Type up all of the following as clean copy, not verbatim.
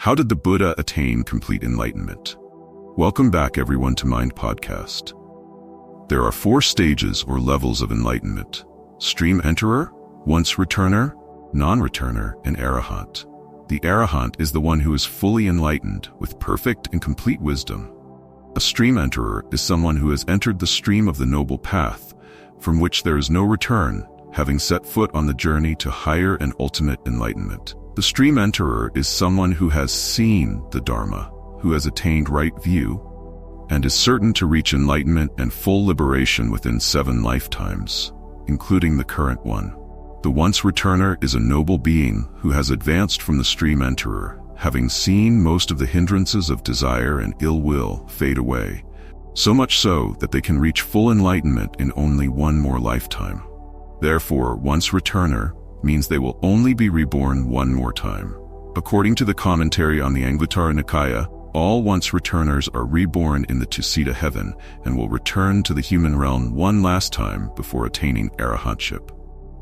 How did the Buddha attain complete enlightenment? Welcome back everyone to Mind Podcast. There are 4 stages or levels of enlightenment: stream enterer, once returner, non-returner, and Arahant. The Arahant is the one who is fully enlightened with perfect and complete wisdom. A stream enterer is someone who has entered the stream of the noble path, from which there is no return, having set foot on the journey to higher and ultimate enlightenment. The stream enterer is someone who has seen the Dharma, who has attained right view, and is certain to reach enlightenment and full liberation within 7 lifetimes, including the current one. The once returner is a noble being who has advanced from the stream enterer, having seen most of the hindrances of desire and ill will fade away, so much so that they can reach full enlightenment in only 1 more lifetime. Therefore, once returner means they will only be reborn 1 more time. According to the commentary on the Anguttara Nikaya, all once returners are reborn in the Tusita heaven and will return to the human realm 1 last time before attaining arahantship.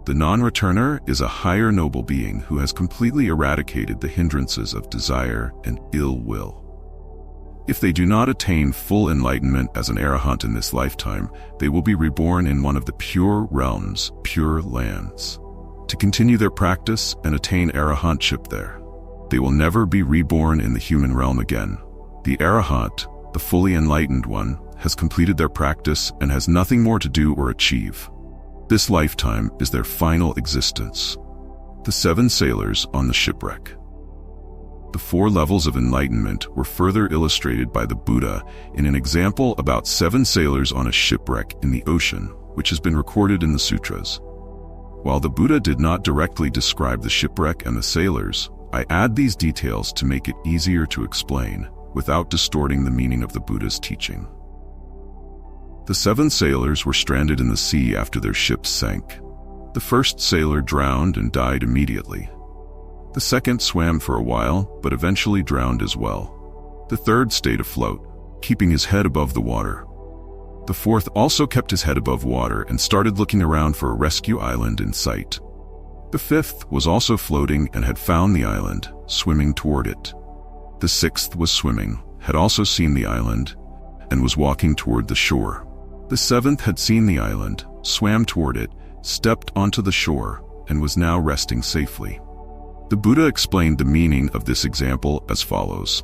The non-returner is a higher noble being who has completely eradicated the hindrances of desire and ill will. If they do not attain full enlightenment as an arahant in this lifetime, they will be reborn in one of the pure realms, pure lands, to continue their practice and attain arahantship there. They will never be reborn in the human realm again. The Arahant, the fully enlightened one, has completed their practice and has nothing more to do or achieve. This lifetime is their final existence. The 7 sailors on the shipwreck. The 4 levels of enlightenment were further illustrated by the Buddha in an example about 7 sailors on a shipwreck in the ocean, which has been recorded in the sutras. While the Buddha did not directly describe the shipwreck and the sailors, I add these details to make it easier to explain, without distorting the meaning of the Buddha's teaching. The 7 sailors were stranded in the sea after their ships sank. The first sailor drowned and died immediately. The second swam for a while, but eventually drowned as well. The third stayed afloat, keeping his head above the water. The fourth also kept his head above water and started looking around for a rescue island in sight. The fifth was also floating and had found the island, swimming toward it. The sixth was swimming, had also seen the island, and was walking toward the shore. The seventh had seen the island, swam toward it, stepped onto the shore, and was now resting safely. The Buddha explained the meaning of this example as follows.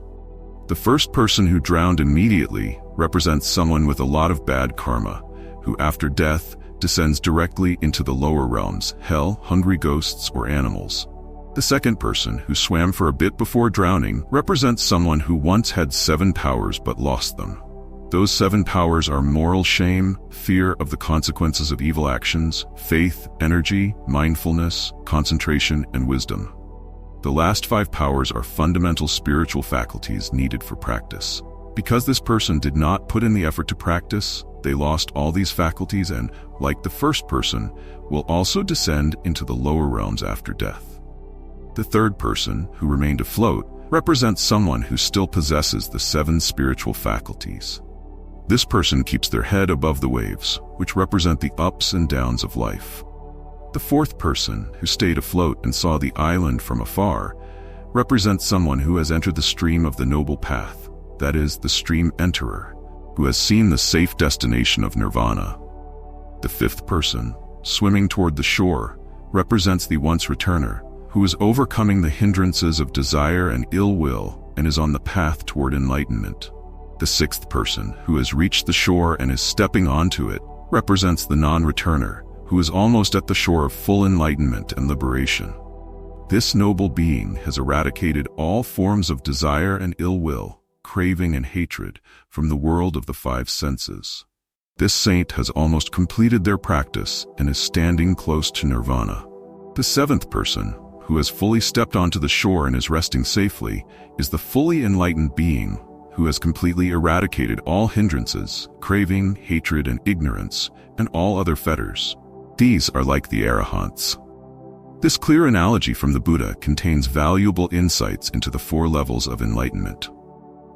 The first person who drowned immediately represents someone with a lot of bad karma, who after death descends directly into the lower realms, hell, hungry ghosts, or animals. The second person, who swam for a bit before drowning, represents someone who once had 7 powers but lost them. Those 7 powers are moral shame, fear of the consequences of evil actions, faith, energy, mindfulness, concentration, and wisdom. The last 5 powers are fundamental spiritual faculties needed for practice. Because this person did not put in the effort to practice, they lost all these faculties and, like the first person, will also descend into the lower realms after death. The third person, who remained afloat, represents someone who still possesses the 7 spiritual faculties. This person keeps their head above the waves, which represent the ups and downs of life. The fourth person, who stayed afloat and saw the island from afar, represents someone who has entered the stream of the noble path, that is, the stream enterer, who has seen the safe destination of nirvana. The fifth person, swimming toward the shore, represents the once returner, who is overcoming the hindrances of desire and ill will and is on the path toward enlightenment. The sixth person, who has reached the shore and is stepping onto it, represents the non-returner, who is almost at the shore of full enlightenment and liberation. This noble being has eradicated all forms of desire and ill will, craving and hatred from the world of the 5 senses. This saint has almost completed their practice and is standing close to nirvana. The seventh person, who has fully stepped onto the shore and is resting safely, is the fully enlightened being who has completely eradicated all hindrances, craving, hatred, and ignorance, and all other fetters. These are like the Arahants. This clear analogy from the Buddha contains valuable insights into the 4 levels of enlightenment.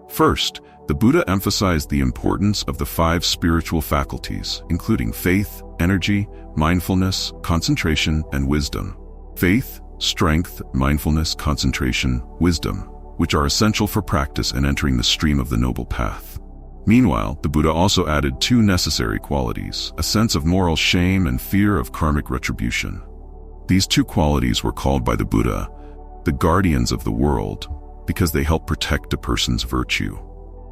First, the Buddha emphasized the importance of the 5 spiritual faculties, including faith, energy, mindfulness, concentration, and wisdom. Faith, strength, mindfulness, concentration, wisdom. which are essential for practice and entering the stream of the noble path. Meanwhile, the Buddha also added 2 necessary qualities, a sense of moral shame and fear of karmic retribution. These 2 qualities were called by the Buddha the guardians of the world, because they help protect a person's virtue.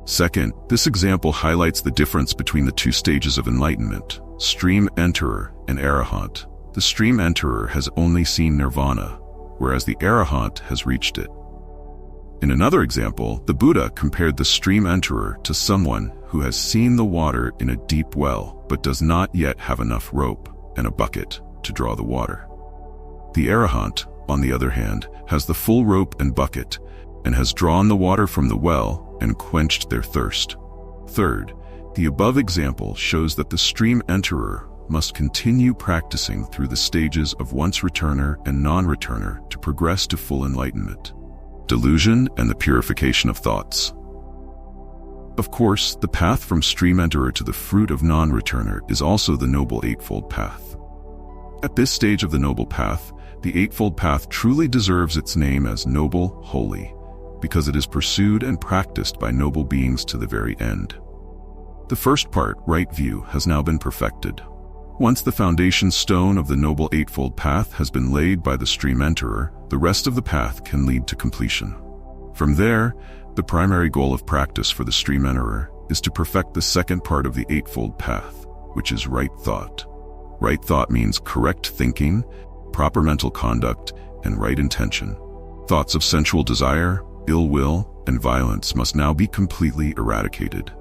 Second, this example highlights the difference between the 2 stages of enlightenment, stream enterer and Arahant. The stream enterer has only seen nirvana, whereas the Arahant has reached it. In another example, the Buddha compared the stream enterer to someone who has seen the water in a deep well, but does not yet have enough rope and a bucket to draw the water. The Arahant, on the other hand, has the full rope and bucket, and has drawn the water from the well and quenched their thirst. Third, the above example shows that the stream enterer must continue practicing through the stages of once-returner and non-returner to progress to full enlightenment. Delusion and the purification of thoughts. Of course, the path from stream enterer to the fruit of non-returner is also the Noble Eightfold Path. At this stage of the Noble Path, the Eightfold Path truly deserves its name as noble, holy, because it is pursued and practiced by noble beings to the very end. The first part, right view, has now been perfected. Once the foundation stone of the Noble Eightfold Path has been laid by the stream enterer, the rest of the path can lead to completion. From there, the primary goal of practice for the stream enterer is to perfect the second part of the Eightfold Path, which is right thought. Right thought means correct thinking, proper mental conduct, and right intention. Thoughts of sensual desire, ill will, and violence must now be completely eradicated.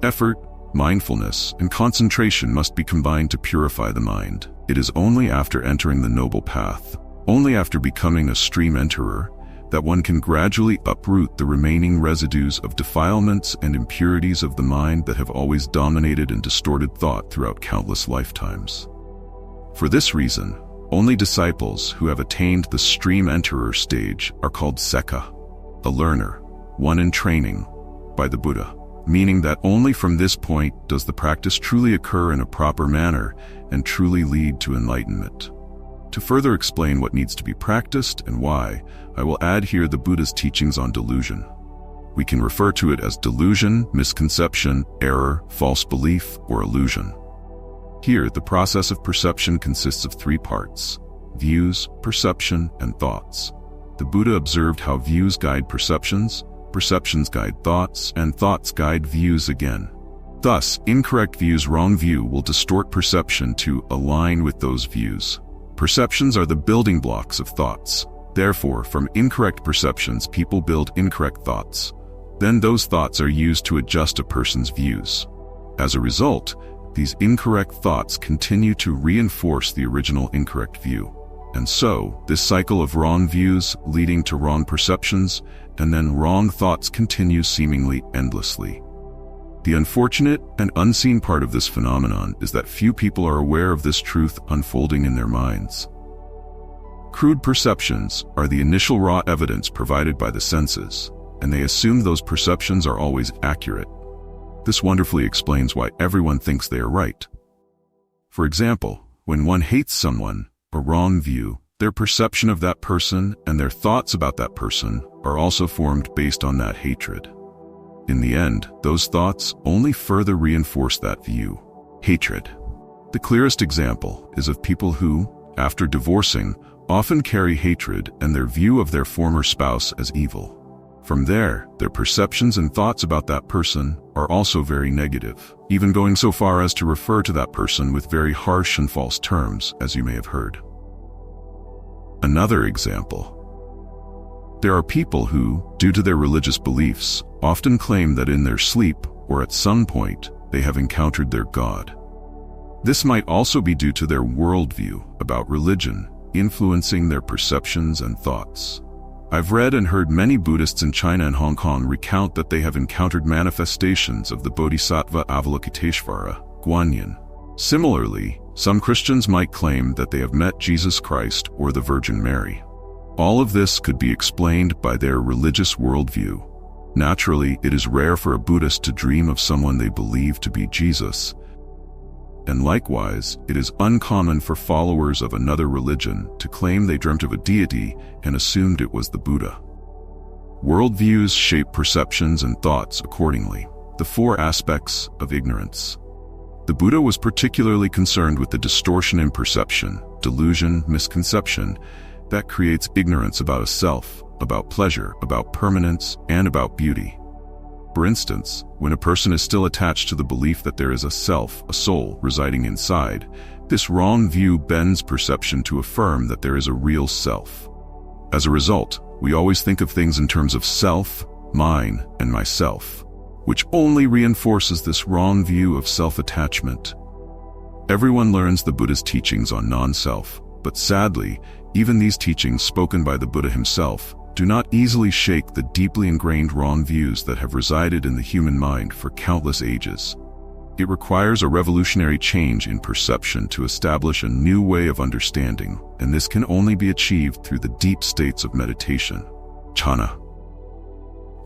Effort, mindfulness, and concentration must be combined to purify the mind. It is only after entering the noble path, only after becoming a stream enterer, that one can gradually uproot the remaining residues of defilements and impurities of the mind that have always dominated and distorted thought throughout countless lifetimes. For this reason, only disciples who have attained the stream enterer stage are called Sekha, a learner, one in training, by the Buddha, meaning that only from this point does the practice truly occur in a proper manner and truly lead to enlightenment. To further explain what needs to be practiced and why, I will add here the Buddha's teachings on delusion. We can refer to it as delusion, misconception, error, false belief, or illusion. Here, the process of perception consists of 3 parts: views, perception, and thoughts. The Buddha observed how views guide perceptions, perceptions guide thoughts, and thoughts guide views again. Thus, incorrect views, wrong view, will distort perception to align with those views. Perceptions are the building blocks of thoughts. Therefore, from incorrect perceptions, people build incorrect thoughts. Then those thoughts are used to adjust a person's views. As a result, these incorrect thoughts continue to reinforce the original incorrect view. And so, this cycle of wrong views leading to wrong perceptions and then wrong thoughts continues seemingly endlessly. The unfortunate and unseen part of this phenomenon is that few people are aware of this truth unfolding in their minds. Crude perceptions are the initial raw evidence provided by the senses, and they assume those perceptions are always accurate. This wonderfully explains why everyone thinks they are right. For example, when one hates someone, a wrong view, their perception of that person and their thoughts about that person are also formed based on that hatred. In the end, those thoughts only further reinforce that view. Hatred. The clearest example is of people who, after divorcing, often carry hatred and their view of their former spouse as evil. From there, their perceptions and thoughts about that person are also very negative, even going so far as to refer to that person with very harsh and false terms, as you may have heard. Another example. There are people who, due to their religious beliefs, often claim that in their sleep, or at some point, they have encountered their God. This might also be due to their worldview about religion, influencing their perceptions and thoughts. I've read and heard many Buddhists in China and Hong Kong recount that they have encountered manifestations of the Bodhisattva Avalokiteshvara, Guanyin. Similarly, some Christians might claim that they have met Jesus Christ or the Virgin Mary. All of this could be explained by their religious worldview. Naturally, it is rare for a Buddhist to dream of someone they believe to be Jesus. And likewise, it is uncommon for followers of another religion to claim they dreamt of a deity and assumed it was the Buddha. Worldviews shape perceptions and thoughts accordingly. The 4 aspects of ignorance. The Buddha was particularly concerned with the distortion in perception, delusion, misconception, that creates ignorance about a self, about pleasure, about permanence, and about beauty. For instance, when a person is still attached to the belief that there is a self, a soul, residing inside, this wrong view bends perception to affirm that there is a real self. As a result, we always think of things in terms of self, mine, and myself, which only reinforces this wrong view of self-attachment. Everyone learns the Buddha's teachings on non-self, but sadly, even these teachings spoken by the Buddha himself do not easily shake the deeply ingrained wrong views that have resided in the human mind for countless ages. It requires a revolutionary change in perception to establish a new way of understanding, and this can only be achieved through the deep states of meditation, jhana.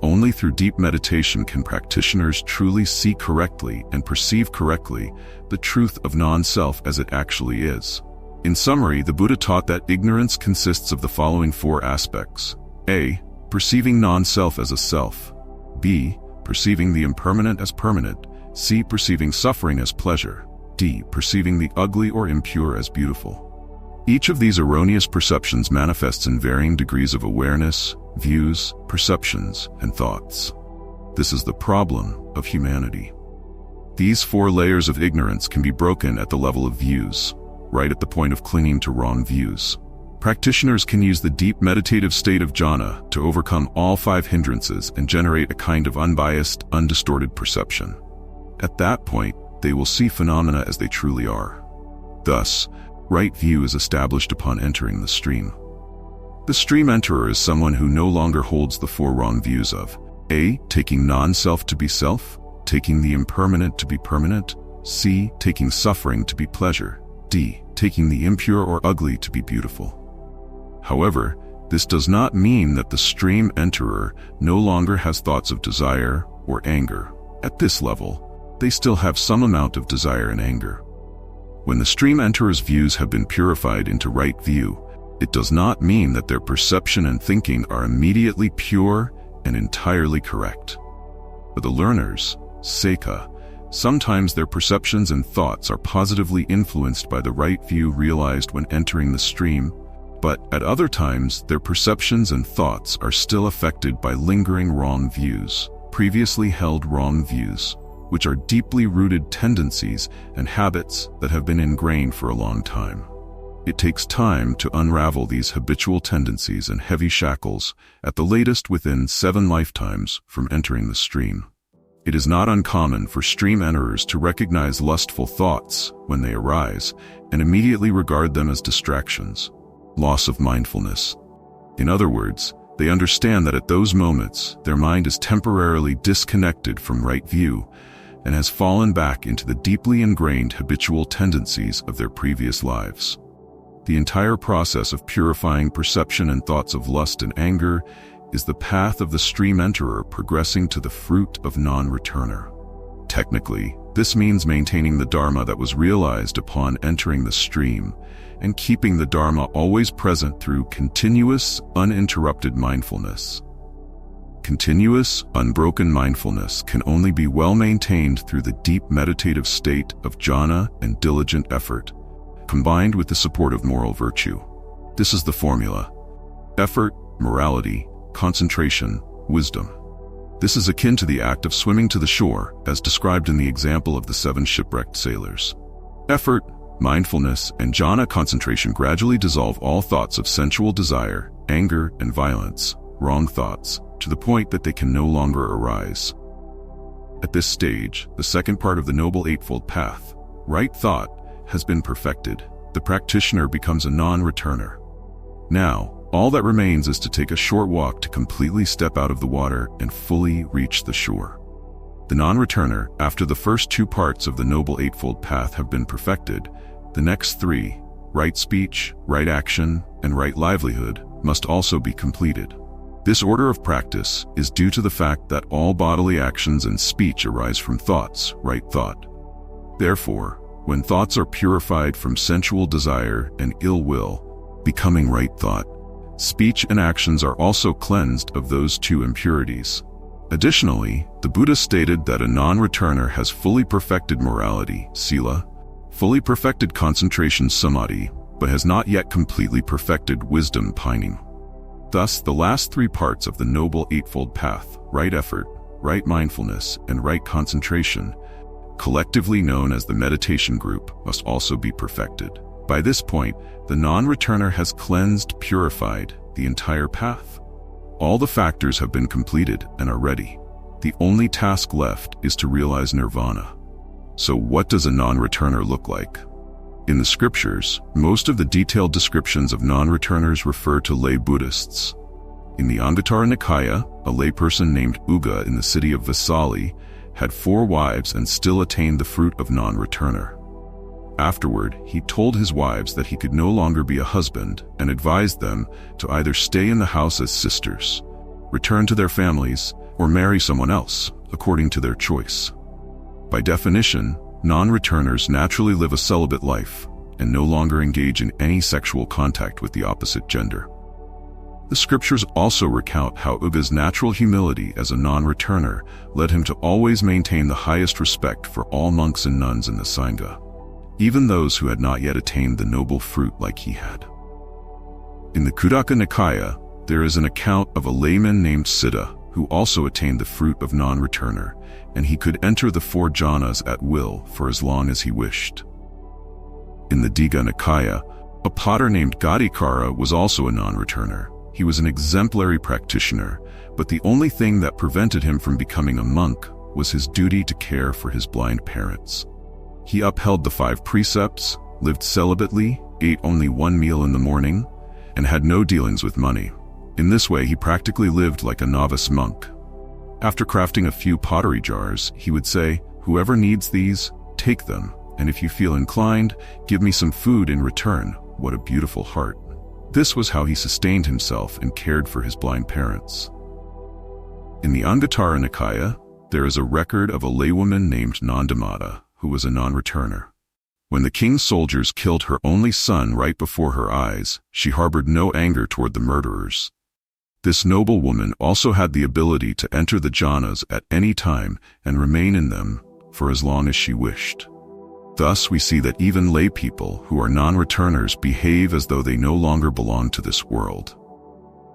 Only through deep meditation can practitioners truly see correctly and perceive correctly the truth of non-self as it actually is. In summary, the Buddha taught that ignorance consists of the following 4 aspects. A. Perceiving non-self as a self. B. Perceiving the impermanent as permanent. C. Perceiving suffering as pleasure. D. Perceiving the ugly or impure as beautiful. Each of these erroneous perceptions manifests in varying degrees of awareness, views, perceptions, and thoughts. This is the problem of humanity. These 4 layers of ignorance can be broken at the level of views, right at the point of clinging to wrong views. Practitioners can use the deep meditative state of jhana to overcome all 5 hindrances and generate a kind of unbiased, undistorted perception. At that point, they will see phenomena as they truly are. Thus, right view is established upon entering the stream. The stream enterer is someone who no longer holds the 4 wrong views of A. Taking non-self to be self, taking the impermanent to be permanent, C. Taking suffering to be pleasure, D. Taking the impure or ugly to be beautiful. However, this does not mean that the stream enterer no longer has thoughts of desire or anger. At this level, they still have some amount of desire and anger. When the stream enterer's views have been purified into right view, it does not mean that their perception and thinking are immediately pure and entirely correct. For the learners, Seika, sometimes their perceptions and thoughts are positively influenced by the right view realized when entering the stream, but at other times their perceptions and thoughts are still affected by lingering wrong views, previously held wrong views, which are deeply rooted tendencies and habits that have been ingrained for a long time. It takes time to unravel these habitual tendencies and heavy shackles, at the latest within 7 lifetimes from entering the stream. It is not uncommon for stream enterers to recognize lustful thoughts when they arise and immediately regard them as distractions. Loss of mindfulness. In other words, they understand that at those moments, their mind is temporarily disconnected from right view and has fallen back into the deeply ingrained habitual tendencies of their previous lives. The entire process of purifying perception and thoughts of lust and anger is the path of the stream enterer progressing to the fruit of non-returner. Technically, this means maintaining the Dharma that was realized upon entering the stream and keeping the Dharma always present through continuous, uninterrupted mindfulness. Continuous, unbroken mindfulness can only be well maintained through the deep meditative state of jhana and diligent effort, combined with the support of moral virtue. This is the formula: effort, morality, concentration, wisdom. This is akin to the act of swimming to the shore, as described in the example of the 7 shipwrecked sailors. Effort, mindfulness, and jhana concentration gradually dissolve all thoughts of sensual desire, anger, and violence, wrong thoughts, to the point that they can no longer arise. At this stage, the second part of the Noble Eightfold Path, right thought, has been perfected. The practitioner becomes a non-returner. Now, all that remains is to take a short walk to completely step out of the water and fully reach the shore. The non-returner, after the first 2 parts of the Noble Eightfold Path have been perfected, the next 3, right speech, right action, and right livelihood, must also be completed. This order of practice is due to the fact that all bodily actions and speech arise from thoughts, right thought. Therefore, when thoughts are purified from sensual desire and ill will, becoming right thought, speech and actions are also cleansed of those two impurities. Additionally, the Buddha stated that a non-returner has fully perfected morality, sila, fully perfected concentration, samadhi, but has not yet completely perfected wisdom, pining. Thus, the last three parts of the Noble Eightfold Path, right effort, right mindfulness, and right concentration, collectively known as the meditation group, must also be perfected. By this point, the non-returner has cleansed, purified the entire path. All the factors have been completed and are ready. The only task left is to realize nirvana. So what does a non-returner look like? In the scriptures, most of the detailed descriptions of non-returners refer to lay Buddhists. In the Anguttara Nikaya, a layperson named Uga in the city of Vesali had 4 wives and still attained the fruit of non-returner. Afterward, he told his wives that he could no longer be a husband and advised them to either stay in the house as sisters, return to their families, or marry someone else, according to their choice. By definition, non-returners naturally live a celibate life and no longer engage in any sexual contact with the opposite gender. The scriptures also recount how Uga's natural humility as a non-returner led him to always maintain the highest respect for all monks and nuns in the Sangha, even those who had not yet attained the noble fruit like he had. In the Khuddaka Nikaya, there is an account of a layman named Siddha who also attained the fruit of non-returner, and he could enter the 4 jhanas at will for as long as he wished. In the Digha Nikaya, a potter named Gadikara was also a non-returner. He was an exemplary practitioner, but the only thing that prevented him from becoming a monk was his duty to care for his blind parents. He upheld the 5 precepts, lived celibately, ate only 1 meal in the morning, and had no dealings with money. In this way, he practically lived like a novice monk. After crafting a few pottery jars, he would say, "Whoever needs these, take them, and if you feel inclined, give me some food in return." What a beautiful heart. This was how he sustained himself and cared for his blind parents. In the Anguttara Nikaya, there is a record of a laywoman named Nandamata, who was a non-returner. When the king's soldiers killed her only son right before her eyes, she harbored no anger toward the murderers. This noble woman also had the ability to enter the jhanas at any time and remain in them for as long as she wished. Thus, we see that even lay people who are non-returners behave as though they no longer belong to this world.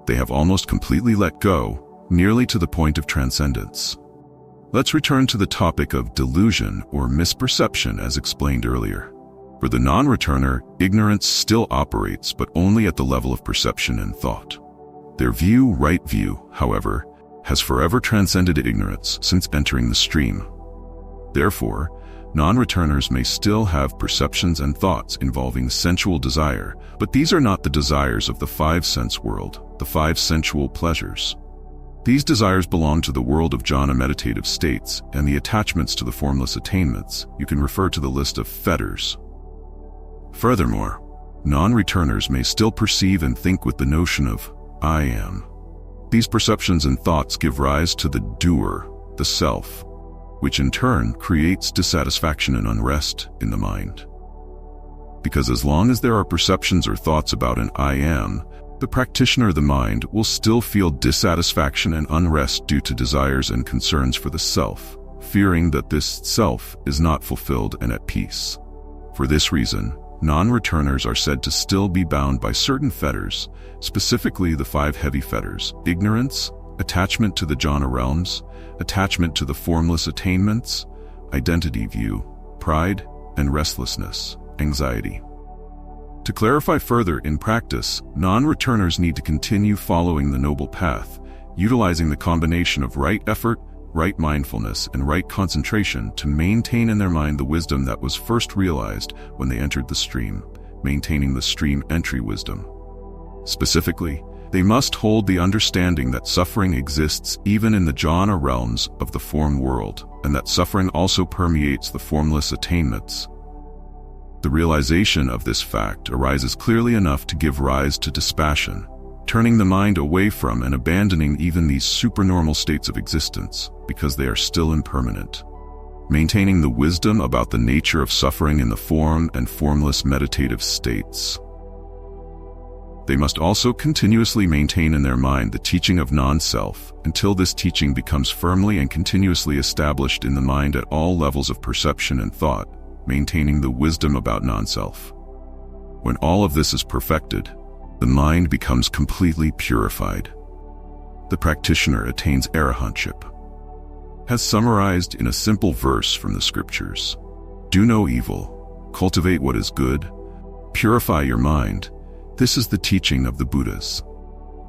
They have almost completely let go, nearly to the point of transcendence. Let's return to the topic of delusion or misperception as explained earlier. For the non-returner, ignorance still operates, but only at the level of perception and thought. Their view, right view, however, has forever transcended ignorance since entering the stream. Therefore, non-returners may still have perceptions and thoughts involving sensual desire, but these are not the desires of the 5 sense world, the 5 sensual pleasures. These desires belong to the world of jhana meditative states and the attachments to the formless attainments. You can refer to the list of fetters. Furthermore, non-returners may still perceive and think with the notion of I am. These perceptions and thoughts give rise to the doer, the self, which in turn creates dissatisfaction and unrest in the mind. Because as long as there are perceptions or thoughts about an I am, the practitioner of the mind will still feel dissatisfaction and unrest due to desires and concerns for the self, fearing that this self is not fulfilled and at peace. For this reason, non-returners are said to still be bound by certain fetters, specifically the 5 heavy fetters: ignorance, attachment to the jhana realms, attachment to the formless attainments, identity view, pride, and restlessness, anxiety. To clarify further, in practice, non-returners need to continue following the noble path, utilizing the combination of right effort, right mindfulness, and right concentration to maintain in their mind the wisdom that was first realized when they entered the stream, maintaining the stream entry wisdom. Specifically, they must hold the understanding that suffering exists even in the jhana realms of the form world, and that suffering also permeates the formless attainments. The realization of this fact arises clearly enough to give rise to dispassion, turning the mind away from and abandoning even these supernormal states of existence, because they are still impermanent. Maintaining the wisdom about the nature of suffering in the form and formless meditative states. They must also continuously maintain in their mind the teaching of non-self until this teaching becomes firmly and continuously established in the mind at all levels of perception and thought, maintaining the wisdom about non-self. When all of this is perfected, the mind becomes completely purified. The practitioner attains arahantship. As summarized in a simple verse from the scriptures, do no evil, cultivate what is good, purify your mind. This is the teaching of the Buddhas.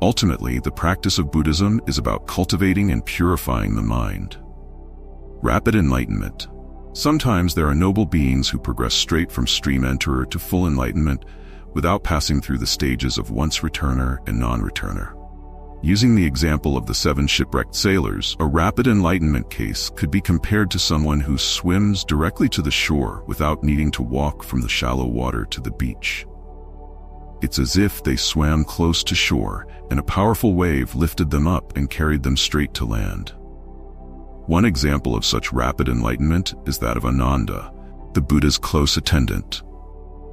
Ultimately, the practice of Buddhism is about cultivating and purifying the mind. Rapid enlightenment. Sometimes there are noble beings who progress straight from stream enterer to full enlightenment without passing through the stages of once returner and non-returner. Using the example of the 7 shipwrecked sailors, a rapid enlightenment case could be compared to someone who swims directly to the shore without needing to walk from the shallow water to the beach. It's as if they swam close to shore and a powerful wave lifted them up and carried them straight to land. One example of such rapid enlightenment is that of Ananda, the Buddha's close attendant.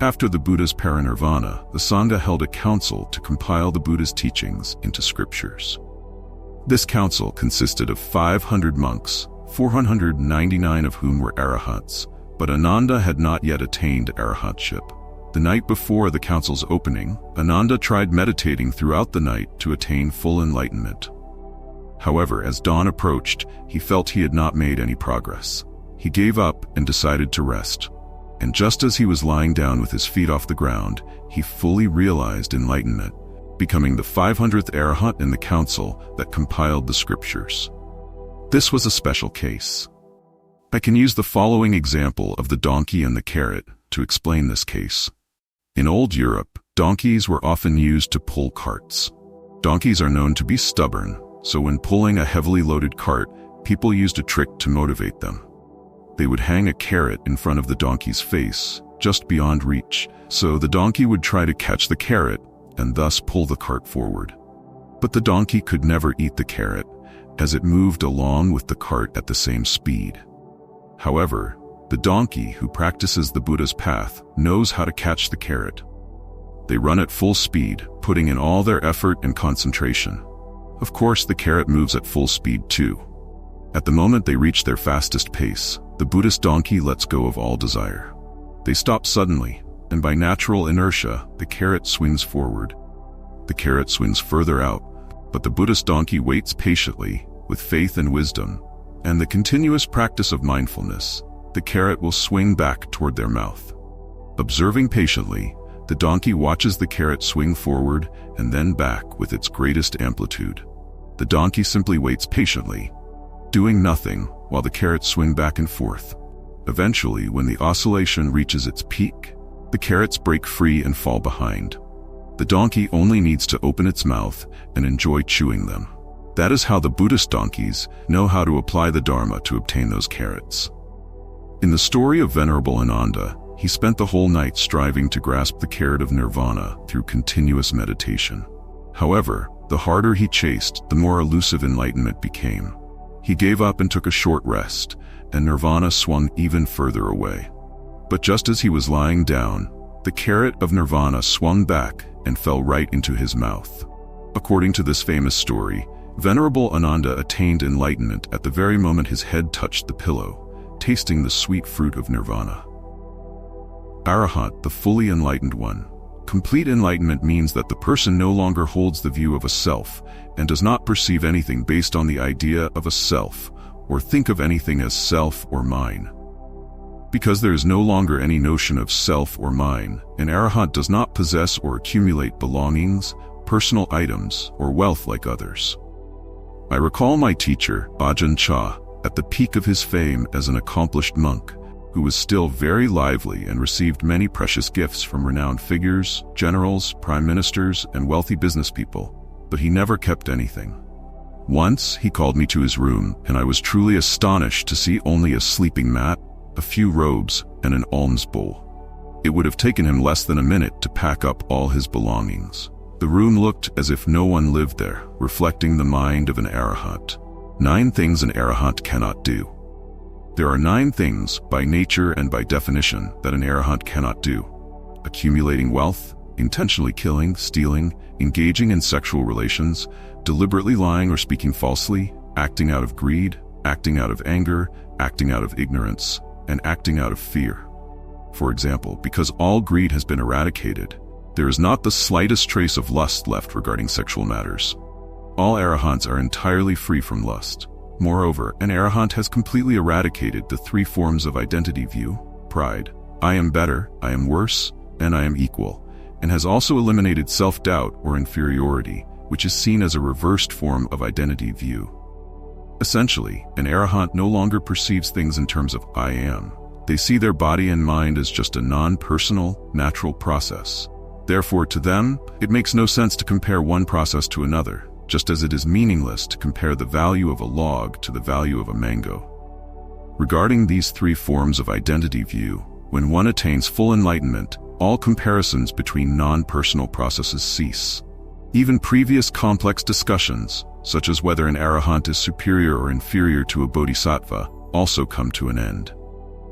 After the Buddha's parinirvana, the Sangha held a council to compile the Buddha's teachings into scriptures. This council consisted of 500 monks, 499 of whom were arahants, but Ananda had not yet attained arahantship. The night before the council's opening, Ananda tried meditating throughout the night to attain full enlightenment. However, as dawn approached, he felt he had not made any progress. He gave up and decided to rest. And just as he was lying down with his feet off the ground, he fully realized enlightenment, becoming the 500th Arahant in the council that compiled the scriptures. This was a special case. I can use the following example of the donkey and the carrot to explain this case. In old Europe, donkeys were often used to pull carts. Donkeys are known to be stubborn, so when pulling a heavily loaded cart, people used a trick to motivate them. They would hang a carrot in front of the donkey's face, just beyond reach, so the donkey would try to catch the carrot and thus pull the cart forward. But the donkey could never eat the carrot, as it moved along with the cart at the same speed. However, the donkey who practices the Buddha's path knows how to catch the carrot. They run at full speed, putting in all their effort and concentration. Of course, the carrot moves at full speed too. At the moment they reach their fastest pace, the Buddhist donkey lets go of all desire. They stop suddenly, and by natural inertia, the carrot swings forward. The carrot swings further out, but the Buddhist donkey waits patiently, with faith and wisdom, and the continuous practice of mindfulness. The carrot will swing back toward their mouth. Observing patiently, the donkey watches the carrot swing forward and then back with its greatest amplitude. The donkey simply waits patiently, doing nothing while the carrots swing back and forth. Eventually, when the oscillation reaches its peak, the carrots break free and fall behind. The donkey only needs to open its mouth and enjoy chewing them. That is how the Buddhist donkeys know how to apply the Dharma to obtain those carrots. In the story of Venerable Ananda, he spent the whole night striving to grasp the carrot of nirvana through continuous meditation. However, the harder he chased, the more elusive enlightenment became. He gave up and took a short rest, and nirvana swung even further away. But just as he was lying down, the carrot of nirvana swung back and fell right into his mouth. According to this famous story, Venerable Ananda attained enlightenment at the very moment his head touched the pillow, tasting the sweet fruit of nirvana. Arahant, the fully enlightened one. Complete enlightenment means that the person no longer holds the view of a self and does not perceive anything based on the idea of a self or think of anything as self or mine. Because there is no longer any notion of self or mine, an arahant does not possess or accumulate belongings, personal items, or wealth like others. I recall my teacher, Ajahn Chah, at the peak of his fame as an accomplished monk, who was still very lively and received many precious gifts from renowned figures, generals, prime ministers, and wealthy business people, but he never kept anything. Once, he called me to his room, and I was truly astonished to see only a sleeping mat, a few robes, and an alms bowl. It would have taken him less than a minute to pack up all his belongings. The room looked as if no one lived there, reflecting the mind of an arahant. 9 things an arahant cannot do. There are 9 things, by nature and by definition, that an arahant cannot do: accumulating wealth, intentionally killing, stealing, engaging in sexual relations, deliberately lying or speaking falsely, acting out of greed, acting out of anger, acting out of ignorance, and acting out of fear. For example, because all greed has been eradicated, there is not the slightest trace of lust left regarding sexual matters. All Arahants are entirely free from lust. Moreover, an Arahant has completely eradicated the three forms of identity view: pride, I am better, I am worse, and I am equal, and has also eliminated self-doubt or inferiority, which is seen as a reversed form of identity view. Essentially, an Arahant no longer perceives things in terms of I am. They see their body and mind as just a non-personal, natural process. Therefore, to them, it makes no sense to compare one process to another, just as it is meaningless to compare the value of a log to the value of a mango. Regarding these three forms of identity view, when one attains full enlightenment, all comparisons between non-personal processes cease. Even previous complex discussions, such as whether an Arahant is superior or inferior to a bodhisattva, also come to an end.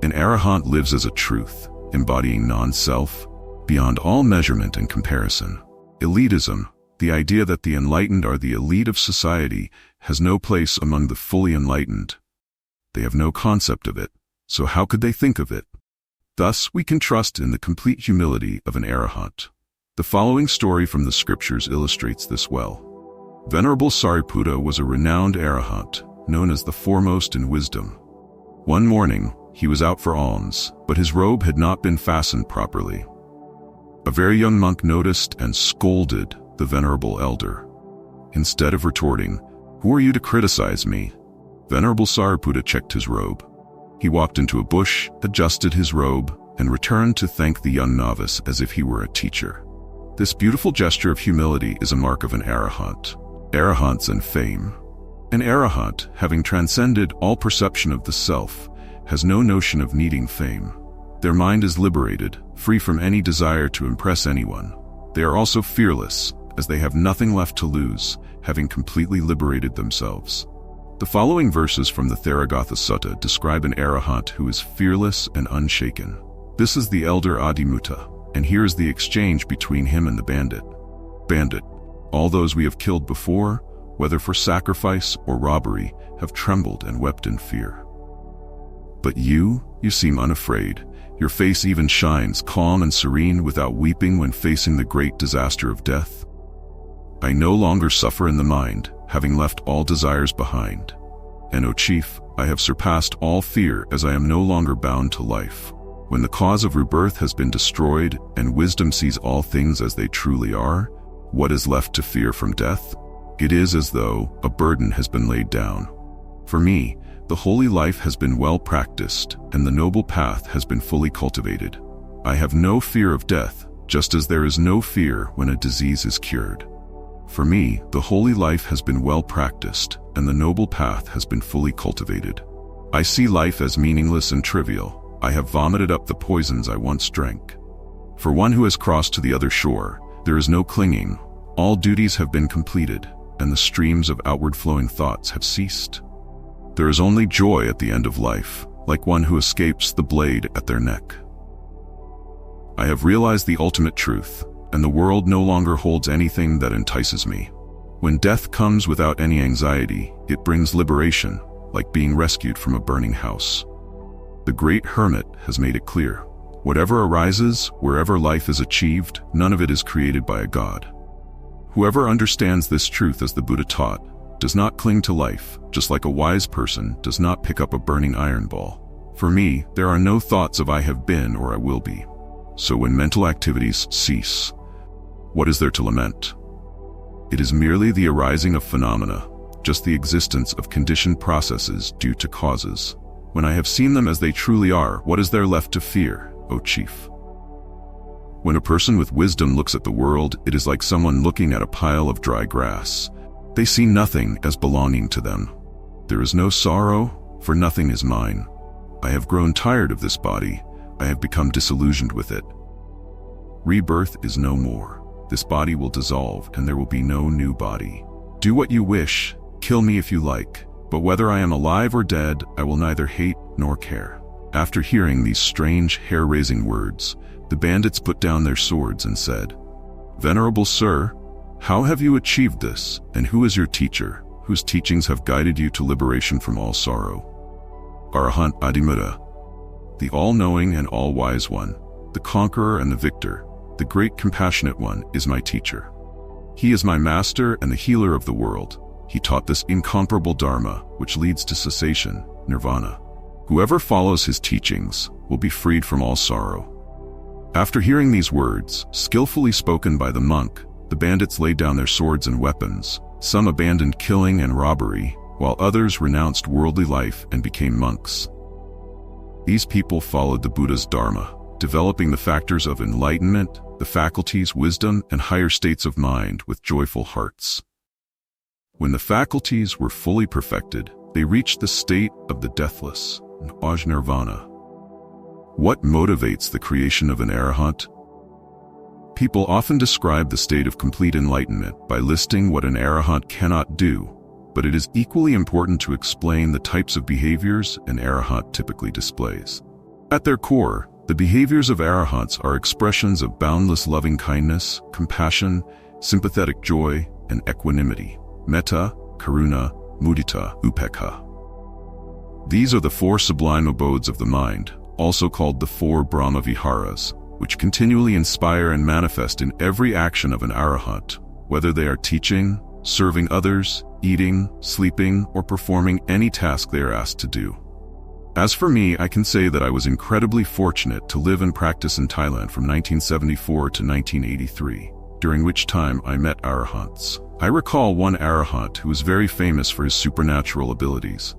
An Arahant lives as a truth, embodying non-self, beyond all measurement and comparison. Elitism, the idea that the enlightened are the elite of society, has no place among the fully enlightened. They have no concept of it, so how could they think of it? Thus, we can trust in the complete humility of an Arahant. The following story from the scriptures illustrates this well. Venerable Sariputta was a renowned Arahant, known as the foremost in wisdom. One morning, he was out for alms, but his robe had not been fastened properly. A very young monk noticed and scolded the venerable elder. Instead of retorting, "Who are you to criticize me?" Venerable Sariputta checked his robe. He walked into a bush, adjusted his robe, and returned to thank the young novice as if he were a teacher. This beautiful gesture of humility is a mark of an Arahant. Arahants and fame. An Arahant, having transcended all perception of the self, has no notion of needing fame. Their mind is liberated, free from any desire to impress anyone. They are also fearless, as they have nothing left to lose, having completely liberated themselves. The following verses from the Theragatha Sutta describe an Arahant who is fearless and unshaken. This is the elder Adimutta, and here is the exchange between him and the bandit. Bandit, all those we have killed before, whether for sacrifice or robbery, have trembled and wept in fear. But you seem unafraid. Your face even shines calm and serene without weeping when facing the great disaster of death. I no longer suffer in the mind, having left all desires behind. And O chief, I have surpassed all fear as I am no longer bound to life. When the cause of rebirth has been destroyed and wisdom sees all things as they truly are, what is left to fear from death? It is as though a burden has been laid down. For me, the holy life has been well practiced, and the noble path has been fully cultivated. I have no fear of death, just as there is no fear when a disease is cured. For me, the holy life has been well practiced, and the noble path has been fully cultivated. I see life as meaningless and trivial. I have vomited up the poisons I once drank. For one who has crossed to the other shore, there is no clinging. All duties have been completed, and the streams of outward flowing thoughts have ceased. There is only joy at the end of life, like one who escapes the blade at their neck. I have realized the ultimate truth, and the world no longer holds anything that entices me. When death comes without any anxiety, it brings liberation, like being rescued from a burning house. The great hermit has made it clear. Whatever arises, wherever life is achieved, none of it is created by a god. Whoever understands this truth as the Buddha taught, does not cling to life, just like a wise person does not pick up a burning iron ball. For me, there are no thoughts of I have been or I will be. So when mental activities cease, what is there to lament? It is merely the arising of phenomena, just the existence of conditioned processes due to causes. When I have seen them as they truly are, what is there left to fear, O chief? When a person with wisdom looks at the world, it is like someone looking at a pile of dry grass. They see nothing as belonging to them. There is no sorrow, for nothing is mine. I have grown tired of this body. I have become disillusioned with it. Rebirth is no more. This body will dissolve and there will be no new body. Do what you wish, kill me if you like, but whether I am alive or dead, I will neither hate nor care. After hearing these strange, hair-raising words, the bandits put down their swords and said, "Venerable Sir, how have you achieved this, and who is your teacher, whose teachings have guided you to liberation from all sorrow?" Arahant Adimutta, the all-knowing and all-wise one, the conqueror and the victor, the great compassionate one, is my teacher. He is my master and the healer of the world. He taught this incomparable Dharma, which leads to cessation, nirvana. Whoever follows his teachings will be freed from all sorrow. After hearing these words, skillfully spoken by the monk, the bandits laid down their swords and weapons. Some abandoned killing and robbery, while others renounced worldly life and became monks. These people followed the Buddha's Dharma, developing the factors of enlightenment, the faculties, wisdom, and higher states of mind with joyful hearts. When the faculties were fully perfected, they reached the state of the deathless, nirvana. What motivates the creation of an Arahant? People often describe the state of complete enlightenment by listing what an Arahant cannot do, but it is equally important to explain the types of behaviors an Arahant typically displays. At their core, the behaviors of Arahants are expressions of boundless loving-kindness, compassion, sympathetic joy, and equanimity. Metta, karuna, mudita, upekkha. These are the four sublime abodes of the mind, also called the four Brahma Viharas, which continually inspire and manifest in every action of an Arahant, whether they are teaching, serving others, eating, sleeping, or performing any task they are asked to do. As for me, I can say that I was incredibly fortunate to live and practice in Thailand from 1974 to 1983, during which time I met Arahants. I recall one Arahant who was very famous for his supernatural abilities.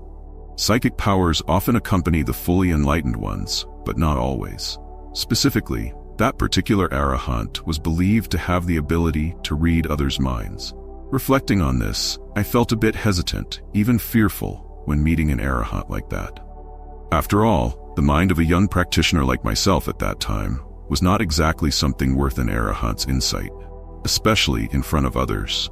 Psychic powers often accompany the fully enlightened ones, but not always. Specifically, that particular Arahant was believed to have the ability to read others' minds. Reflecting on this, I felt a bit hesitant, even fearful, when meeting an Arahant like that. After all, the mind of a young practitioner like myself at that time was not exactly something worth an Arahant's insight, especially in front of others.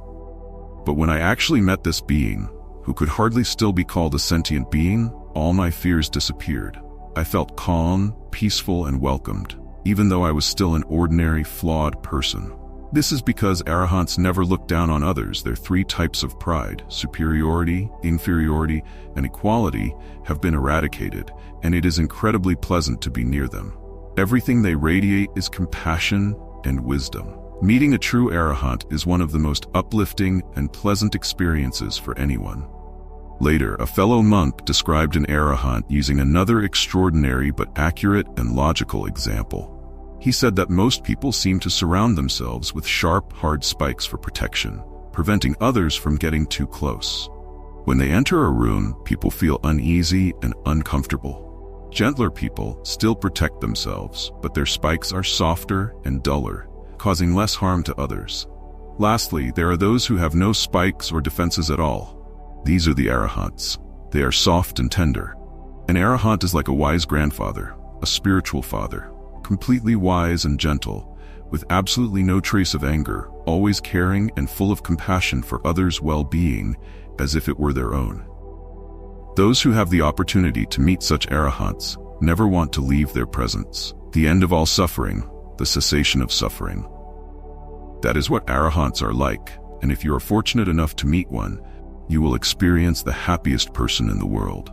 But when I actually met this being, who could hardly still be called a sentient being, all my fears disappeared. I felt calm, peaceful, and welcomed, even though I was still an ordinary, flawed person. This is because Arahants never look down on others. Their three types of pride, superiority, inferiority, and equality, have been eradicated, and it is incredibly pleasant to be near them. Everything they radiate is compassion and wisdom. Meeting a true Arahant is one of the most uplifting and pleasant experiences for anyone. Later, a fellow monk described an Arahant using another extraordinary but accurate and logical example. He said that most people seem to surround themselves with sharp, hard spikes for protection, preventing others from getting too close. When they enter a room, people feel uneasy and uncomfortable. Gentler people still protect themselves, but their spikes are softer and duller, causing less harm to others. Lastly, there are those who have no spikes or defenses at all. These are the Arahants. They are soft and tender. An Arahant is like a wise grandfather, a spiritual father, completely wise and gentle, with absolutely no trace of anger, always caring and full of compassion for others' well-being, as if it were their own. Those who have the opportunity to meet such Arahants never want to leave their presence. The end of all suffering, the cessation of suffering. That is what Arahants are like, and if you are fortunate enough to meet one, you will experience the happiest person in the world.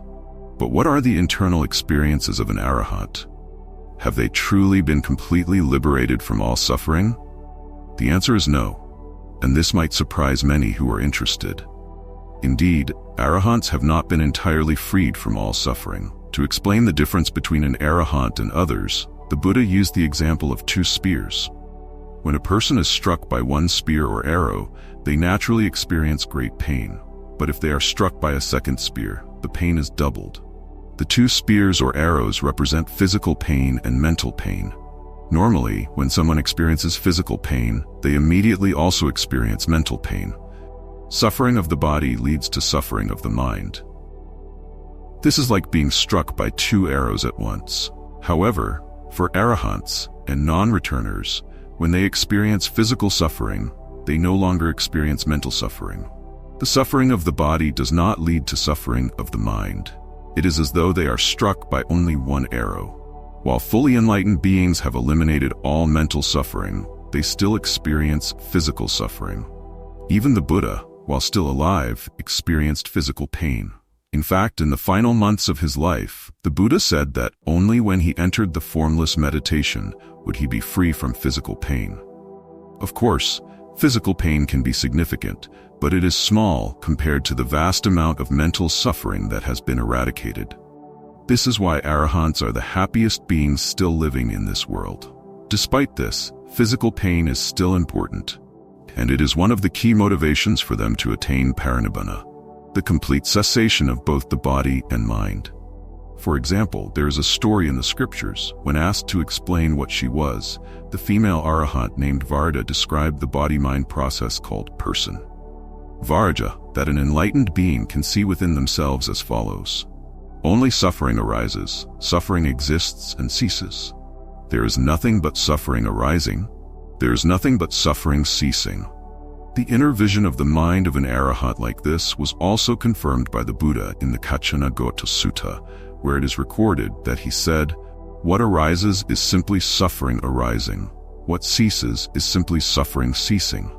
But what are the internal experiences of an Arahant? Have they truly been completely liberated from all suffering? The answer is no, and this might surprise many who are interested. Indeed, Arahants have not been entirely freed from all suffering. To explain the difference between an Arahant and others, the Buddha used the example of two spears. When a person is struck by one spear or arrow, they naturally experience great pain. But if they are struck by a second spear, the pain is doubled. The two spears or arrows represent physical pain and mental pain. Normally, when someone experiences physical pain, they immediately also experience mental pain. Suffering of the body leads to suffering of the mind. This is like being struck by two arrows at once. However, for Arahants and non-returners, when they experience physical suffering, they no longer experience mental suffering. The suffering of the body does not lead to suffering of the mind. It is as though they are struck by only one arrow. While fully enlightened beings have eliminated all mental suffering, they still experience physical suffering. Even the Buddha, while still alive, experienced physical pain. In fact, in the final months of his life, the Buddha said that only when he entered the formless meditation would he be free from physical pain. Of course, physical pain can be significant, but it is small compared to the vast amount of mental suffering that has been eradicated. This is why Arahants are the happiest beings still living in this world. Despite this, physical pain is still important, and it is one of the key motivations for them to attain parinibbana, the complete cessation of both the body and mind. For example, there is a story in the scriptures. When asked to explain what she was, the female Arahant named Varda described the body-mind process called person. Varja, that an enlightened being can see within themselves as follows. Only suffering arises, suffering exists and ceases. There is nothing but suffering arising, there is nothing but suffering ceasing. The inner vision of the mind of an Arahant like this was also confirmed by the Buddha in the Kachanagota Sutta, where it is recorded that he said, "What arises is simply suffering arising. What ceases is simply suffering ceasing."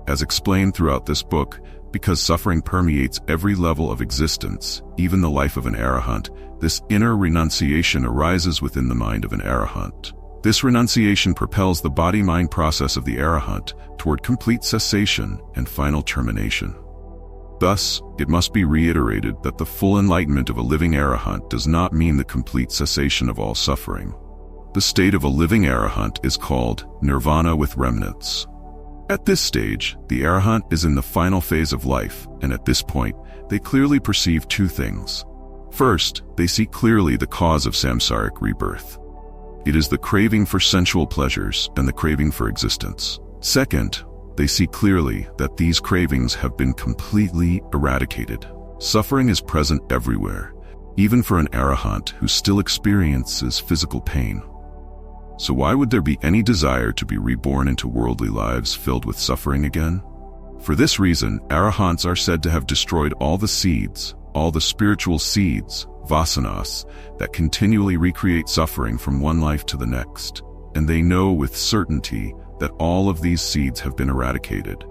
As explained throughout this book, because suffering permeates every level of existence, even the life of an Arahant, this inner renunciation arises within the mind of an Arahant. This renunciation propels the body-mind process of the Arahant toward complete cessation and final termination. Thus, it must be reiterated that the full enlightenment of a living Arahant does not mean the complete cessation of all suffering. The state of a living Arahant is called nirvana with remnants. At this stage, the Arahant is in the final phase of life, and at this point, they clearly perceive two things. First, they see clearly the cause of samsaric rebirth. It is the craving for sensual pleasures and the craving for existence. Second, they see clearly that these cravings have been completely eradicated. Suffering is present everywhere, even for an Arahant who still experiences physical pain. So why would there be any desire to be reborn into worldly lives filled with suffering again? For this reason, Arahants are said to have destroyed all the seeds, all the spiritual seeds, vasanas, that continually recreate suffering from one life to the next, and they know with certainty that all of these seeds have been eradicated.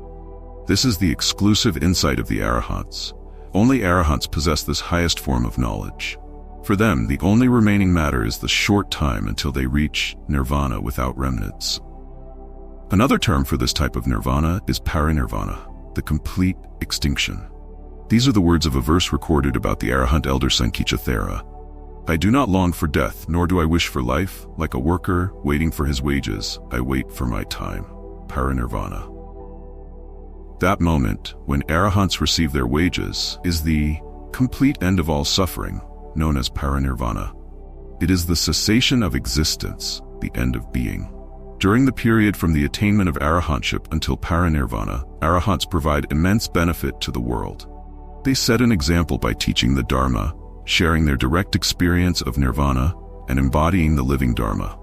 This is the exclusive insight of the Arahants. Only Arahants possess this highest form of knowledge. For them, the only remaining matter is the short time until they reach nirvana without remnants. Another term for this type of nirvana is parinirvana, the complete extinction. These are the words of a verse recorded about the Arahant elder Sankhyathera. "I do not long for death, nor do I wish for life. Like a worker waiting for his wages, I wait for my time." Parinirvana. That moment, when Arahants receive their wages, is the complete end of all suffering, known as parinirvana. It is the cessation of existence, the end of being. During the period from the attainment of arahantship until parinirvana, Arahants provide immense benefit to the world. They set an example by teaching the Dharma, sharing their direct experience of nirvana, and embodying the living Dharma.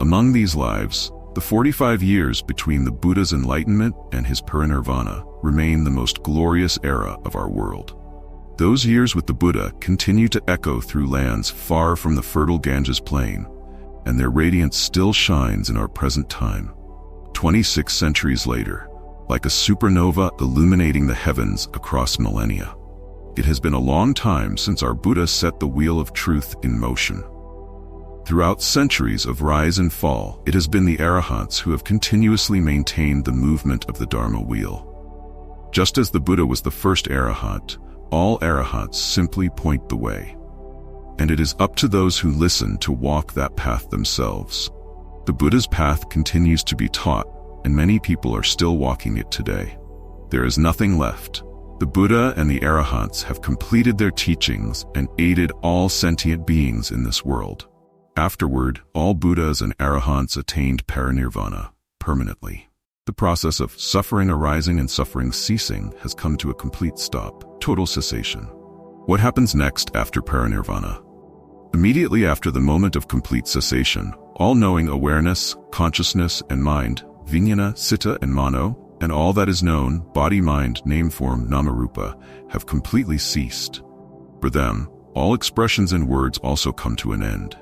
Among these lives, the 45 years between the Buddha's enlightenment and his parinirvana remain the most glorious era of our world. Those years with the Buddha continue to echo through lands far from the fertile Ganges plain, and their radiance still shines in our present time. 26 centuries later, like a supernova illuminating the heavens across millennia. It has been a long time since our Buddha set the wheel of truth in motion. Throughout centuries of rise and fall, it has been the Arahants who have continuously maintained the movement of the Dharma wheel. Just as the Buddha was the first Arahant, all Arahants simply point the way. And it is up to those who listen to walk that path themselves. The Buddha's path continues to be taught, and many people are still walking it today. There is nothing left. The Buddha and the Arahants have completed their teachings and aided all sentient beings in this world. Afterward, all Buddhas and Arahants attained parinirvana permanently. The process of suffering arising and suffering ceasing has come to a complete stop, total cessation. What happens next after parinirvana? Immediately after the moment of complete cessation, all-knowing awareness, consciousness, and mind, vijnana, citta, and mano, and all that is known, body, mind, name, form, namarupa, have completely ceased. For them, all expressions and words also come to an end.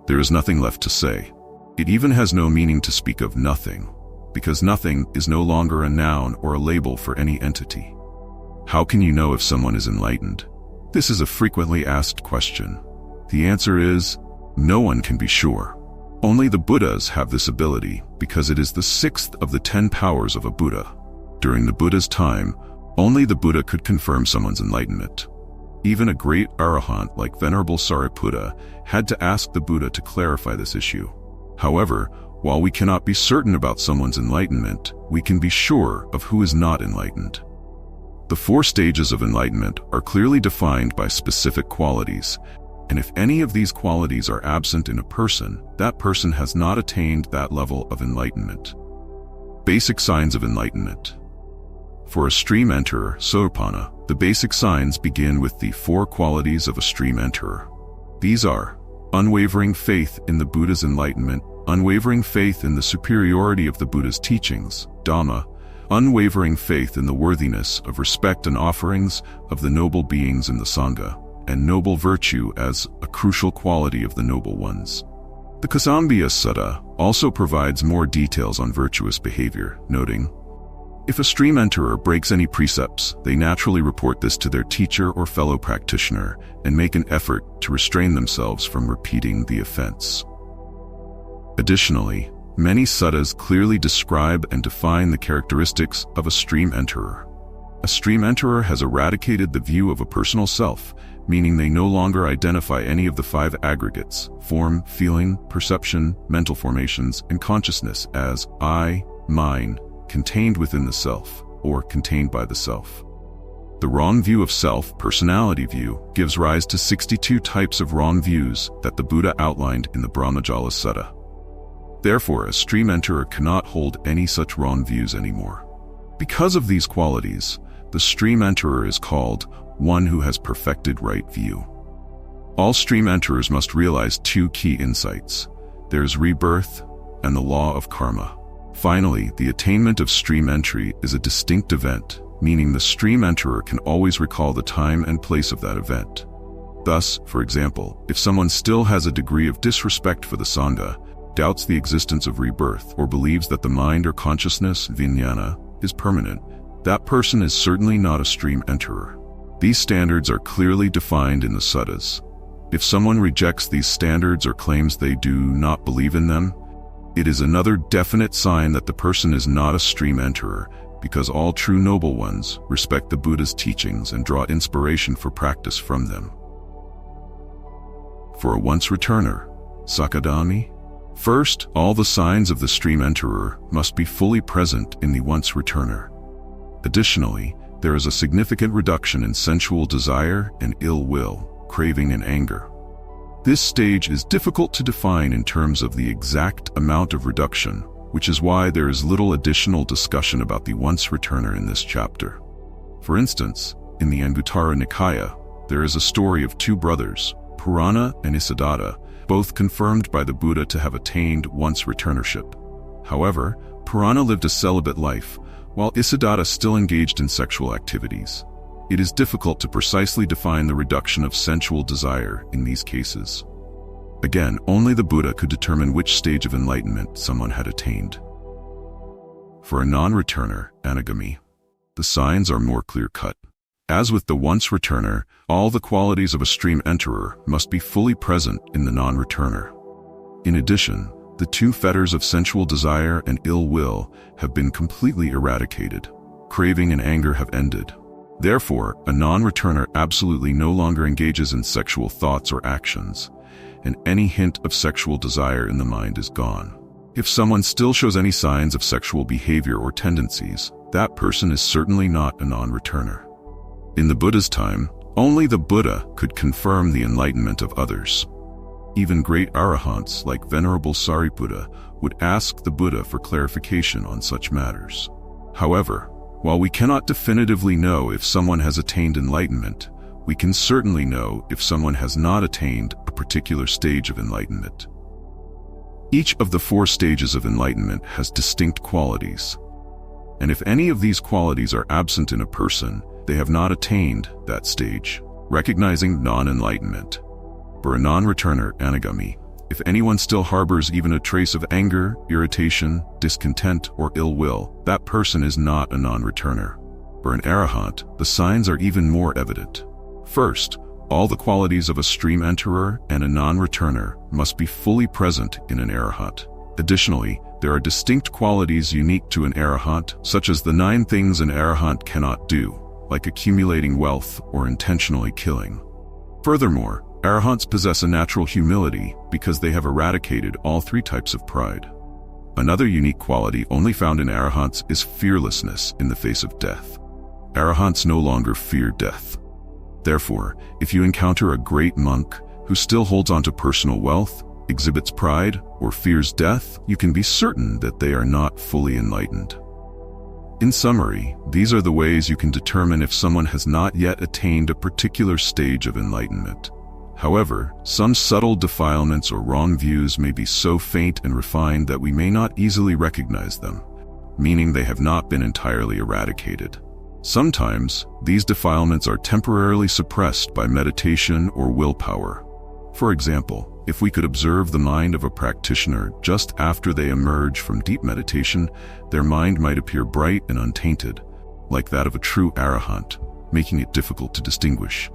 There is nothing left to say. It even has no meaning to speak of nothing. because nothing is no longer a noun or a label for any entity. How can you know if someone is enlightened? This is a frequently asked question. The answer is, no one can be sure. Only the Buddhas have this ability because it is the sixth of the 10 powers of a Buddha. During the Buddha's time, only the Buddha could confirm someone's enlightenment. Even a great Arahant like Venerable Sariputta had to ask the Buddha to clarify this issue. However, while we cannot be certain about someone's enlightenment, we can be sure of who is not enlightened. The 4 stages of enlightenment are clearly defined by specific qualities, and if any of these qualities are absent in a person, that person has not attained that level of enlightenment. Basic signs of enlightenment. For a stream enterer, Sotapanna, the basic signs begin with the 4 qualities of a stream enterer. These are unwavering faith in the Buddha's enlightenment, unwavering faith in the superiority of the Buddha's teachings, Dhamma, unwavering faith in the worthiness of respect and offerings of the noble beings in the Sangha, and noble virtue as a crucial quality of the noble ones. The Kausambhya Sutta also provides more details on virtuous behavior, noting, if a stream enterer breaks any precepts, they naturally report this to their teacher or fellow practitioner and make an effort to restrain themselves from repeating the offense. Additionally, many suttas clearly describe and define the characteristics of a stream enterer. A stream enterer has eradicated the view of a personal self, meaning they no longer identify any of the 5 aggregates, form, feeling, perception, mental formations, and consciousness as I, mine, contained within the self, or contained by the self. The wrong view of self, personality view, gives rise to 62 types of wrong views that the Buddha outlined in the Brahmajala Sutta. Therefore, a stream enterer cannot hold any such wrong views anymore. Because of these qualities, the stream enterer is called one who has perfected right view. All stream enterers must realize 2 key insights. There is rebirth and the law of karma. Finally, the attainment of stream entry is a distinct event, meaning the stream enterer can always recall the time and place of that event. Thus, for example, if someone still has a degree of disrespect for the Sangha, doubts the existence of rebirth, or believes that the mind or consciousness, vijnana, is permanent, that person is certainly not a stream enterer. These standards are clearly defined in the suttas. If someone rejects these standards or claims they do not believe in them, it is another definite sign that the person is not a stream enterer, because all true noble ones respect the Buddha's teachings and draw inspiration for practice from them. For a once returner, Sakadami, first, all the signs of the stream enterer must be fully present in the once returner. Additionally, there is a significant reduction in sensual desire and ill will, craving and anger. This stage is difficult to define in terms of the exact amount of reduction, which is why there is little additional discussion about the once returner in this chapter. For instance, in the Anguttara Nikaya, there is a story of 2 brothers, Purana and Isiddhata, both confirmed by the Buddha to have attained once returnership. However, Purana lived a celibate life, while Isiddhata still engaged in sexual activities. It is difficult to precisely define the reduction of sensual desire in these cases. Again, only the Buddha could determine which stage of enlightenment someone had attained. For a non-returner, Anagami, the signs are more clear-cut. As with the once returner, all the qualities of a stream enterer must be fully present in the non-returner. In addition, the 2 fetters of sensual desire and ill will have been completely eradicated. Craving and anger have ended. Therefore, a non-returner absolutely no longer engages in sexual thoughts or actions, and any hint of sexual desire in the mind is gone. If someone still shows any signs of sexual behavior or tendencies, that person is certainly not a non-returner. In the Buddha's time, only the Buddha could confirm the enlightenment of others. Even great Arahants like Venerable Sariputta would ask the Buddha for clarification on such matters. However, while we cannot definitively know if someone has attained enlightenment, we can certainly know if someone has not attained a particular stage of enlightenment. Each of the 4 stages of enlightenment has distinct qualities, and if any of these qualities are absent in a person, they have not attained that stage, recognizing non-enlightenment. For a non-returner, Anagami, If anyone still harbors even a trace of anger, irritation, discontent, or ill will, that person is not a non-returner. For an Arahant, the signs are even more evident. First, all the qualities of a stream enterer and a non-returner must be fully present in an Arahant. Additionally, there are distinct qualities unique to an Arahant, such as the 9 things an Arahant cannot do, like accumulating wealth or intentionally killing. Furthermore, Arahants possess a natural humility because they have eradicated all 3 types of pride. Another unique quality only found in Arahants is fearlessness in the face of death. Arahants no longer fear death. Therefore, if you encounter a great monk who still holds on to personal wealth, exhibits pride, or fears death, you can be certain that they are not fully enlightened. In summary, these are the ways you can determine if someone has not yet attained a particular stage of enlightenment. However, some subtle defilements or wrong views may be so faint and refined that we may not easily recognize them, meaning they have not been entirely eradicated. Sometimes, these defilements are temporarily suppressed by meditation or willpower. For example, if we could observe the mind of a practitioner just after they emerge from deep meditation, their mind might appear bright and untainted, like that of a true Arahant, making it difficult to distinguish.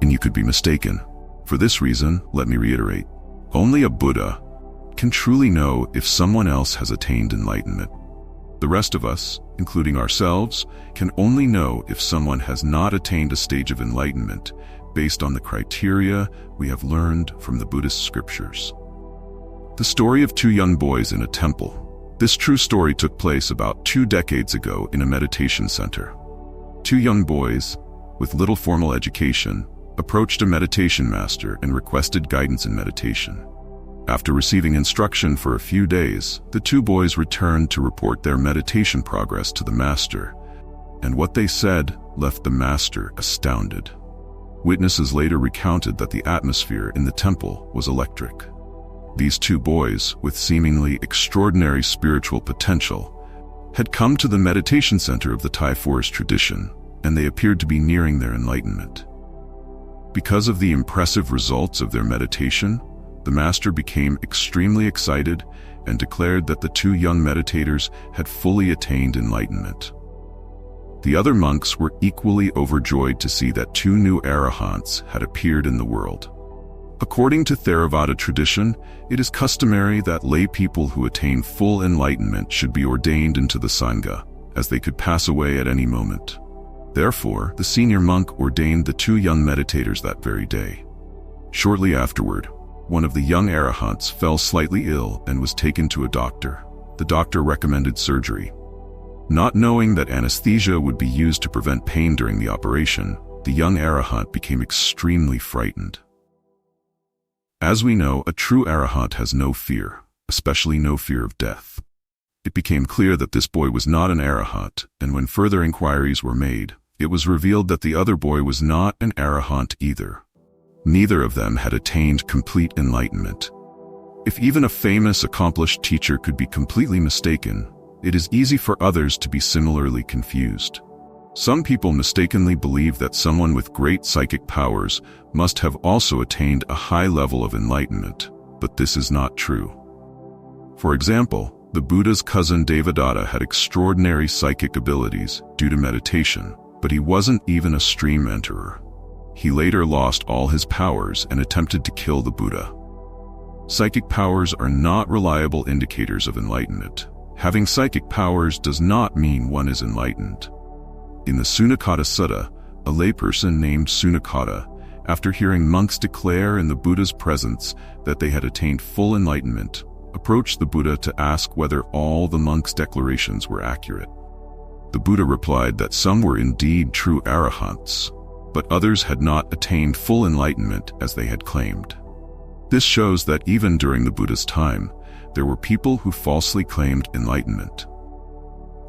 And you could be mistaken. For this reason, let me reiterate, only a Buddha can truly know if someone else has attained enlightenment. The rest of us, including ourselves, can only know if someone has not attained a stage of enlightenment based on the criteria we have learned from the Buddhist scriptures. The story of 2 young boys in a temple. This true story took place about 2 decades ago in a meditation center. 2 young boys, with little formal education, approached a meditation master and requested guidance in meditation. After receiving instruction for a few days, the 2 boys returned to report their meditation progress to the master, and what they said left the master astounded. Witnesses later recounted that the atmosphere in the temple was electric. These 2 boys, with seemingly extraordinary spiritual potential, had come to the meditation center of the Thai forest tradition, and they appeared to be nearing their enlightenment. Because of the impressive results of their meditation, the master became extremely excited and declared that the 2 young meditators had fully attained enlightenment. The other monks were equally overjoyed to see that 2 new Arahants had appeared in the world. According to Theravada tradition, it is customary that lay people who attain full enlightenment should be ordained into the Sangha, as they could pass away at any moment. Therefore, the senior monk ordained the 2 young meditators that very day. Shortly afterward, one of the young Arahants fell slightly ill and was taken to a doctor. The doctor recommended surgery. Not knowing that anesthesia would be used to prevent pain during the operation, the young Arahant became extremely frightened. As we know, a true Arahant has no fear, especially no fear of death. It became clear that this boy was not an Arahant, and when further inquiries were made, it was revealed that the other boy was not an Arahant either. Neither of them had attained complete enlightenment. If even a famous, accomplished teacher could be completely mistaken, it is easy for others to be similarly confused. Some people mistakenly believe that someone with great psychic powers must have also attained a high level of enlightenment, but this is not true. For example, the Buddha's cousin Devadatta had extraordinary psychic abilities due to meditation, but he wasn't even a stream enterer. He later lost all his powers and attempted to kill the Buddha. Psychic powers are not reliable indicators of enlightenment. Having psychic powers does not mean one is enlightened. In the Sunakata Sutta, a layperson named Sunakata, after hearing monks declare in the Buddha's presence that they had attained full enlightenment, approached the Buddha to ask whether all the monks' declarations were accurate. The Buddha replied that some were indeed true Arahants, but others had not attained full enlightenment as they had claimed. This shows that even during the Buddha's time, there were people who falsely claimed enlightenment.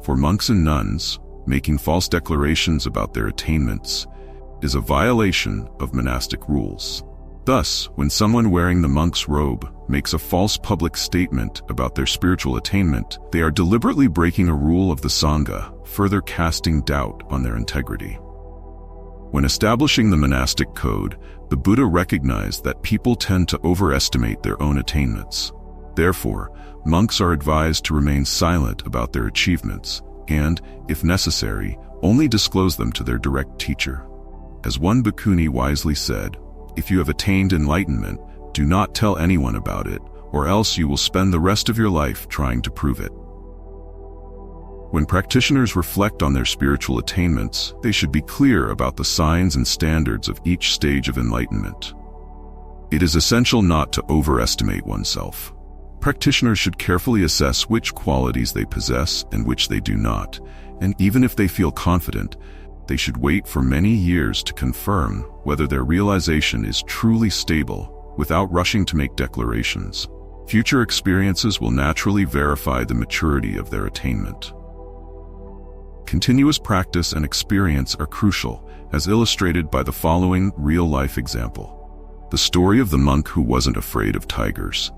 For monks and nuns, making false declarations about their attainments is a violation of monastic rules. Thus, when someone wearing the monk's robe makes a false public statement about their spiritual attainment, they are deliberately breaking a rule of the Sangha, further casting doubt on their integrity. When establishing the monastic code, The Buddha recognized that people tend to overestimate their own attainments. Therefore, monks are advised to remain silent about their achievements and, if necessary, only disclose them to their direct teacher. As one bhikkhuni wisely said, "If you have attained enlightenment, do not tell anyone about it, or else you will spend the rest of your life trying to prove it." When practitioners reflect on their spiritual attainments, they should be clear about the signs and standards of each stage of enlightenment. It is essential not to overestimate oneself. Practitioners should carefully assess which qualities they possess and which they do not, and even if they feel confident, they should wait for many years to confirm whether their realization is truly stable without rushing to make declarations. Future experiences will naturally verify the maturity of their attainment. Continuous practice and experience are crucial, as illustrated by the following real-life example. The story of the monk who wasn't afraid of tigers.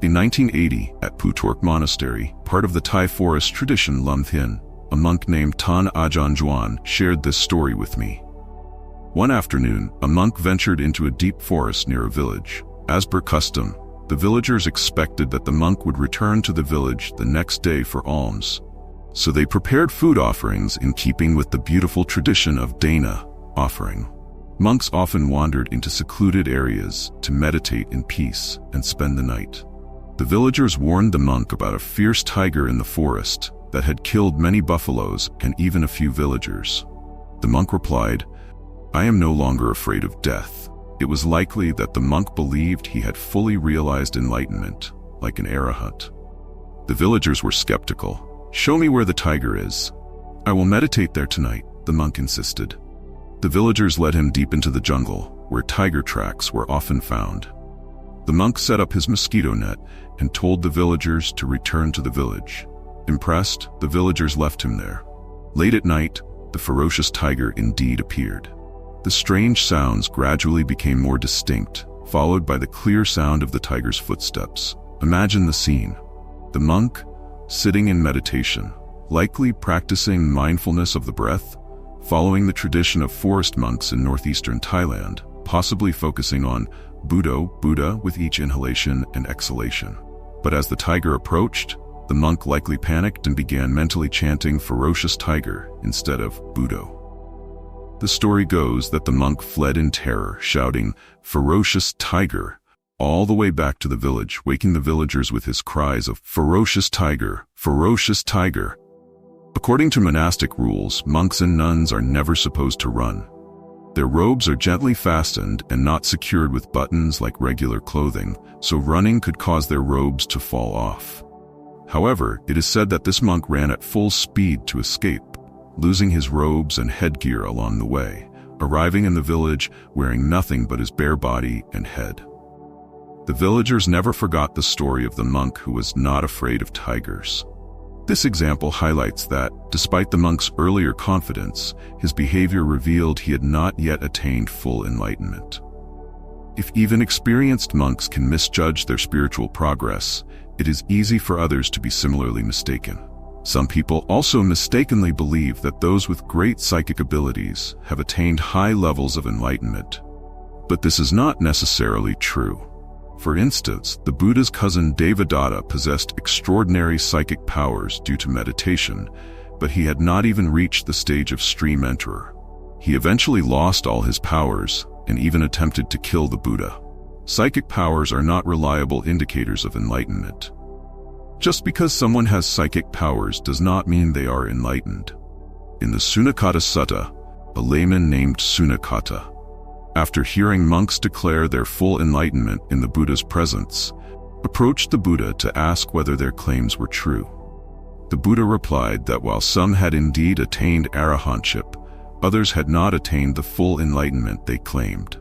In 1980, at Putork Monastery, part of the Thai forest tradition Lum Thin, a monk named Tan Ajahn Juan shared this story with me. One afternoon, a monk ventured into a deep forest near a village. As per custom, the villagers expected that the monk would return to the village the next day for alms. So they prepared food offerings in keeping with the beautiful tradition of dana, offering. Monks often wandered into secluded areas to meditate in peace and spend the night. The villagers warned the monk about a fierce tiger in the forest that had killed many buffaloes and even a few villagers. The monk replied, "I am no longer afraid of death." It was likely that the monk believed he had fully realized enlightenment, like an Arahant. The villagers were skeptical. "Show me where the tiger is." "I will meditate there tonight," the monk insisted. The villagers led him deep into the jungle, where tiger tracks were often found. The monk set up his mosquito net and told the villagers to return to the village. Impressed, the villagers left him there. Late at night, the ferocious tiger indeed appeared. The strange sounds gradually became more distinct, followed by the clear sound of the tiger's footsteps. Imagine the scene. The monk, sitting in meditation, likely practicing mindfulness of the breath, following the tradition of forest monks in northeastern Thailand, possibly focusing on Buddha with each inhalation and exhalation. But as the tiger approached, the monk likely panicked and began mentally chanting "ferocious tiger" instead of Buddha. The story goes that the monk fled in terror, shouting "ferocious tiger" all the way back to the village, waking the villagers with his cries of "ferocious tiger, ferocious tiger." According to monastic rules, monks and nuns are never supposed to run. Their robes are gently fastened and not secured with buttons like regular clothing, so running could cause their robes to fall off. However, it is said that this monk ran at full speed to escape, losing his robes and headgear along the way, arriving in the village wearing nothing but his bare body and head. The villagers never forgot the story of the monk who was not afraid of tigers. This example highlights that, despite the monk's earlier confidence, his behavior revealed he had not yet attained full enlightenment. If even experienced monks can misjudge their spiritual progress, it is easy for others to be similarly mistaken. Some people also mistakenly believe that those with great psychic abilities have attained high levels of enlightenment. But this is not necessarily true. For instance, the Buddha's cousin Devadatta possessed extraordinary psychic powers due to meditation, but he had not even reached the stage of stream enterer. He eventually lost all his powers and even attempted to kill the Buddha. Psychic powers are not reliable indicators of enlightenment. Just because someone has psychic powers does not mean they are enlightened. In the Sunakata Sutta, a layman named Sunakata, after hearing monks declare their full enlightenment in the Buddha's presence, approached the Buddha to ask whether their claims were true. The Buddha replied that while some had indeed attained arahantship, others had not attained the full enlightenment they claimed.